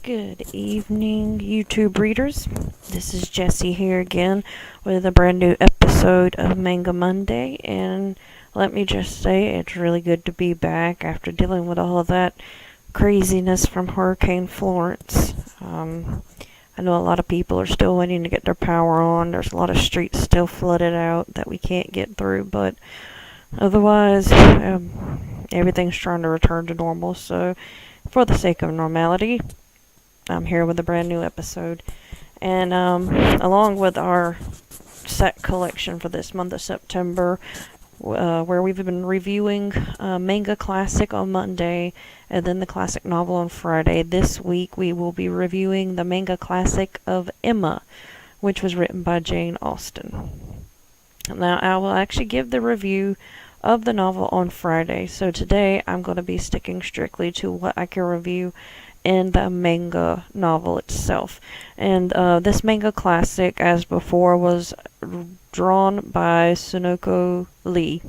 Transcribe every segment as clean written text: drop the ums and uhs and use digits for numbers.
Good evening, YouTube readers. This is Jessie here again with a brand new episode of Manga Monday, and let me just say it's really good to be back after dealing with all of that craziness from Hurricane Florence. I know a lot of people are still waiting to get their power on. There's a lot of streets still flooded out that we can't get through, but otherwise, everything's trying to return to normal, so for the sake of normality, I'm here with a brand new episode. And along with our set collection for this month of September, where we've been reviewing Manga Classic on Monday and then the classic novel on Friday, this week we will be reviewing the Manga Classic of Emma, which was written by Jane Austen. Now, I will actually give the review of the novel on Friday, so today I'm going to be sticking strictly to what I can review in the manga novel itself. And this manga classic, as before, was drawn by Sunoko Lee.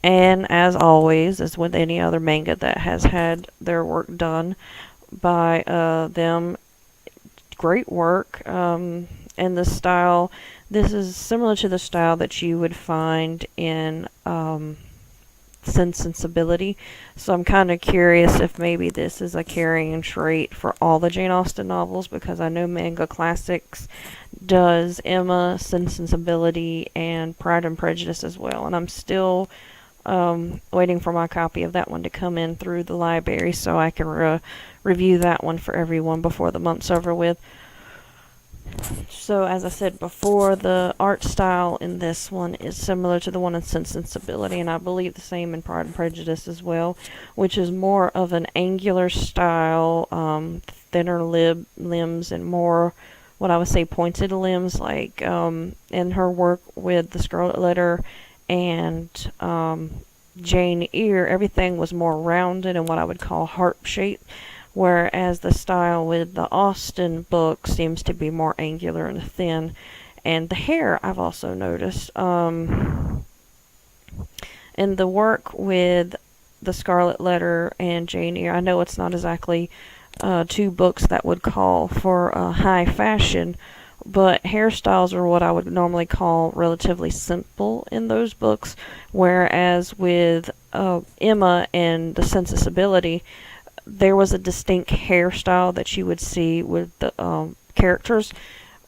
And as always, as with any other manga that has had their work done by them, great work. And the style, this is similar to the style that you would find in Sense and Sensibility, so I'm kind of curious if maybe this is a carrying trait for all the Jane Austen novels, because I know Manga Classics does Emma, Sense and Sensibility, and Pride and Prejudice as well, and I'm still waiting for my copy of that one to come in through the library so I can review that one for everyone before the month's over with. So, as I said before, the art style in this one is similar to the one in Sense and Sensibility, and I believe the same in Pride and Prejudice as well, which is more of an angular style, thinner limbs, and more, what I would say, pointed limbs, like in her work with The Scarlet Letter and Jane Eyre, everything was more rounded and what I would call heart-shaped, whereas the style with the Austen book seems to be more angular and thin. And the hair, I've also noticed, in the work with The Scarlet Letter and Jane Eyre, I know it's not exactly two books that would call for high fashion, but hairstyles are what I would normally call relatively simple in those books, whereas with Emma and The Sensibility, there was a distinct hairstyle that you would see with the characters,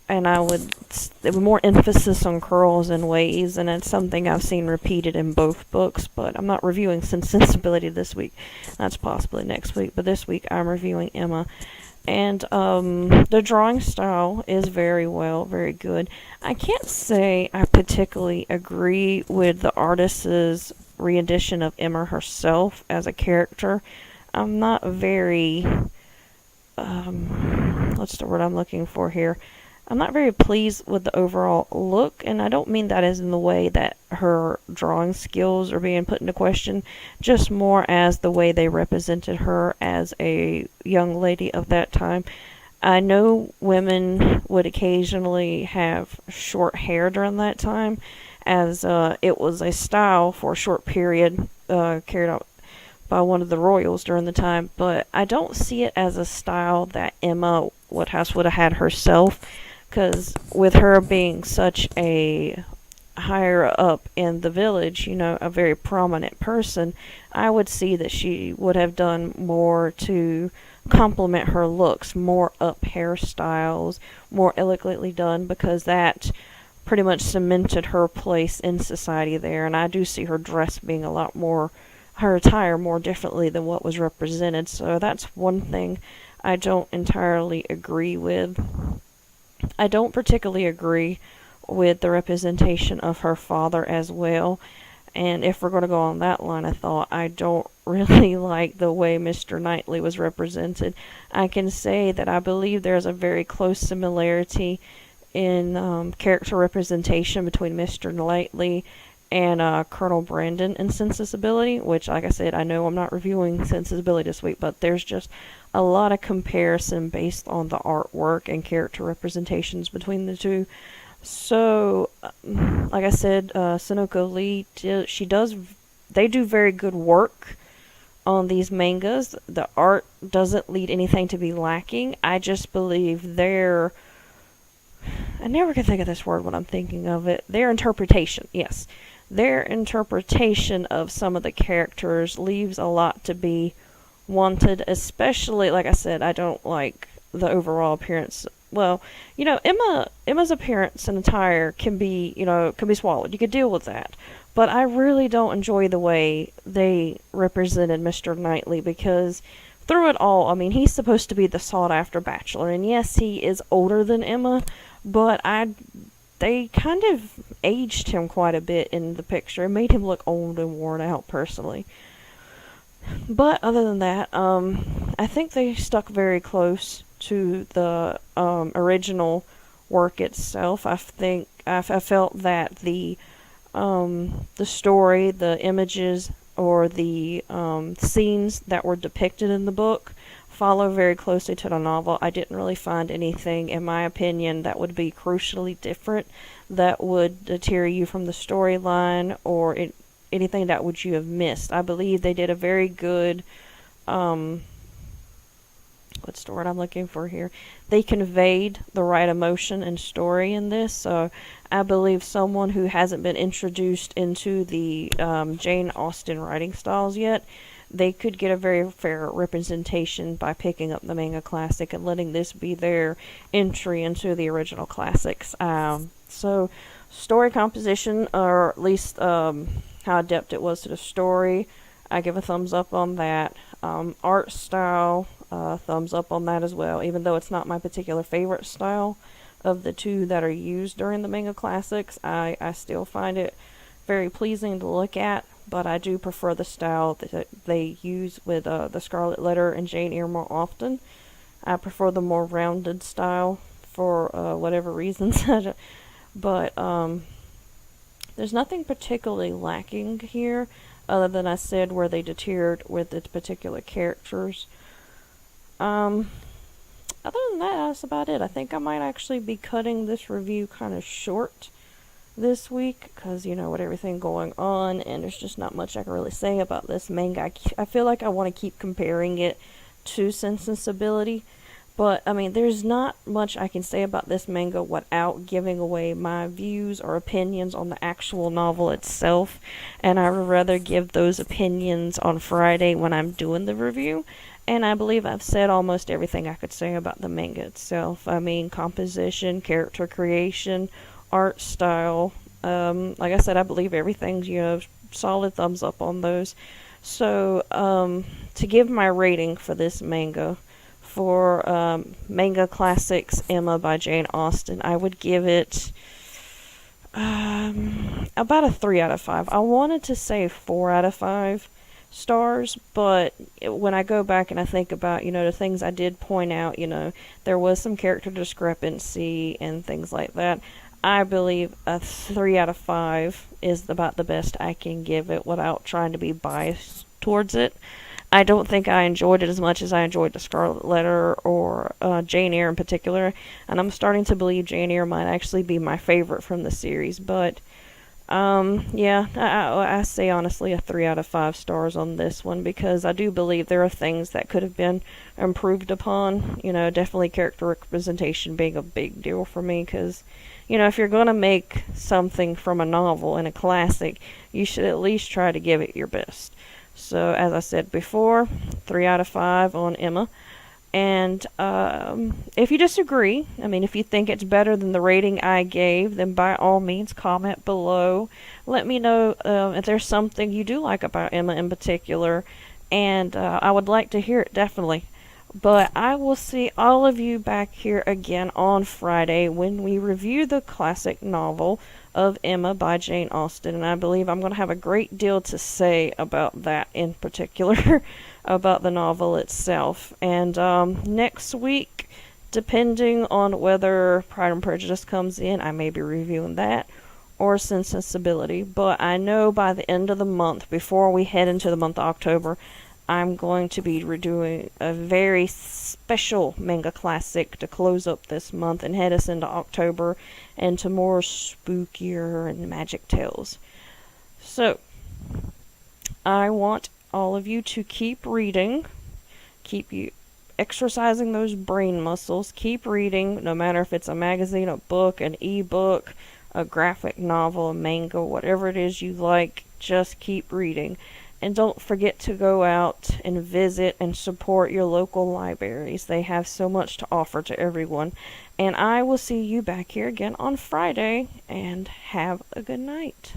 and there was more emphasis on curls and waves, and it's something I've seen repeated in both books, but I'm not reviewing Sensibility this week. That's possibly next week, but this week I'm reviewing Emma. And the drawing style is very good. I can't say I particularly agree with the artist's rendition of Emma herself as a character. I'm not very, what's the word I'm looking for here? I'm not very pleased with the overall look, and I don't mean that as in the way that her drawing skills are being put into question, just more as the way they represented her as a young lady of that time. I know women would occasionally have short hair during that time, as it was a style for a short period carried out by one of the royals during the time, but I don't see it as a style that Emma Woodhouse would have had herself, because with her being such a higher up in the village, a very prominent person, I would see that she would have done more to complement her looks, more up hairstyles, more elegantly done, because that pretty much cemented her place in society there, and I do see her dress being a lot more, her attire more differently than what was represented, so that's one thing I don't entirely agree with. I don't particularly agree with the representation of her father as well, and if we're going to go on that line of thought, I don't really like the way Mr. Knightley was represented. I can say that I believe there's a very close similarity in character representation between Mr. Knightley and Colonel Brandon in Sensibility, which, like I said, I know I'm not reviewing Sensibility this week, but there's just a lot of comparison based on the artwork and character representations between the two. So, like I said, Sunoko Lee, they do very good work on these mangas. The art doesn't lead anything to be lacking. I just believe I never can think of this word when I'm thinking of it. Their interpretation, yes. Their interpretation of some of the characters leaves a lot to be wanted, especially, like I said, I don't like the overall appearance. Well, Emma's appearance and attire can be swallowed. You could deal with that. But I really don't enjoy the way they represented Mr. Knightley, because through it all, I mean, he's supposed to be the sought-after bachelor, and yes, he is older than Emma, but they kind of aged him quite a bit in the picture. It made him look old and worn out, personally. But other than that, I think they stuck very close to the original work itself. I felt that the story, the images, or the scenes that were depicted in the book follow very closely to the novel. I didn't really find anything, in my opinion, that would be crucially different, that would deter you from the storyline, or anything that would you have missed. I believe they did a very good, what's the word I'm looking for here? They conveyed the right emotion and story in this, so I believe someone who hasn't been introduced into the Jane Austen writing styles yet, they could get a very fair representation by picking up the manga classic and letting this be their entry into the original classics. So, story composition, or at least how adept it was to the story, I give a thumbs up on that. Art style, thumbs up on that as well, even though it's not my particular favorite style of the two that are used during the manga classics. I still find it very pleasing to look at, but I do prefer the style that they use with the Scarlet Letter and Jane Eyre more often. I prefer the more rounded style for whatever reasons. But there's nothing particularly lacking here, other than I said where they deterred with the particular characters. Other than that, that's about it. I think I might actually be cutting this review kind of short this week, because, with everything going on, and there's just not much I can really say about this manga. I feel like I want to keep comparing it to Sense and Sensibility, but, I mean, there's not much I can say about this manga without giving away my views or opinions on the actual novel itself, and I would rather give those opinions on Friday when I'm doing the review. And I believe I've said almost everything I could say about the manga itself. I mean, composition, character creation, art style. Like I said, I believe everything's, solid thumbs up on those. So, to give my rating for this manga, for Manga Classics Emma by Jane Austen, I would give it about a 3 out of 5. I wanted to say 4 out of 5 stars, but when I go back and I think about, the things I did point out, there was some character discrepancy and things like that. I believe a 3 out of 5 is about the best I can give it without trying to be biased towards it. I don't think I enjoyed it as much as I enjoyed the Scarlet Letter or Jane Eyre in particular, and I'm starting to believe Jane Eyre might actually be my favorite from the series, but I say honestly a 3 out of 5 stars on this one, because I do believe there are things that could have been improved upon. Definitely character representation being a big deal for me, because, if you're going to make something from a novel and a classic, you should at least try to give it your best. So, as I said before, 3 out of 5 on Emma. And if you disagree, if you think it's better than the rating I gave, then by all means comment below. Let me know if there's something you do like about Emma in particular, and I would like to hear it, definitely. But I will see all of you back here again on Friday when we review the classic novel of Emma by Jane Austen, and I believe I'm going to have a great deal to say about that in particular, about the novel itself. And next week, depending on whether Pride and Prejudice comes in, I may be reviewing that, or Sense and Sensibility. But I know by the end of the month, before we head into the month of October, I'm going to be redoing a very special manga classic to close up this month and head us into October and to more spookier and magic tales. So, I want all of you to keep reading, keep you exercising those brain muscles, keep reading, no matter if it's a magazine, a book, an ebook, a graphic novel, a manga, whatever it is you like, just keep reading. And don't forget to go out and visit and support your local libraries. They have so much to offer to everyone. And I will see you back here again on Friday, and have a good night.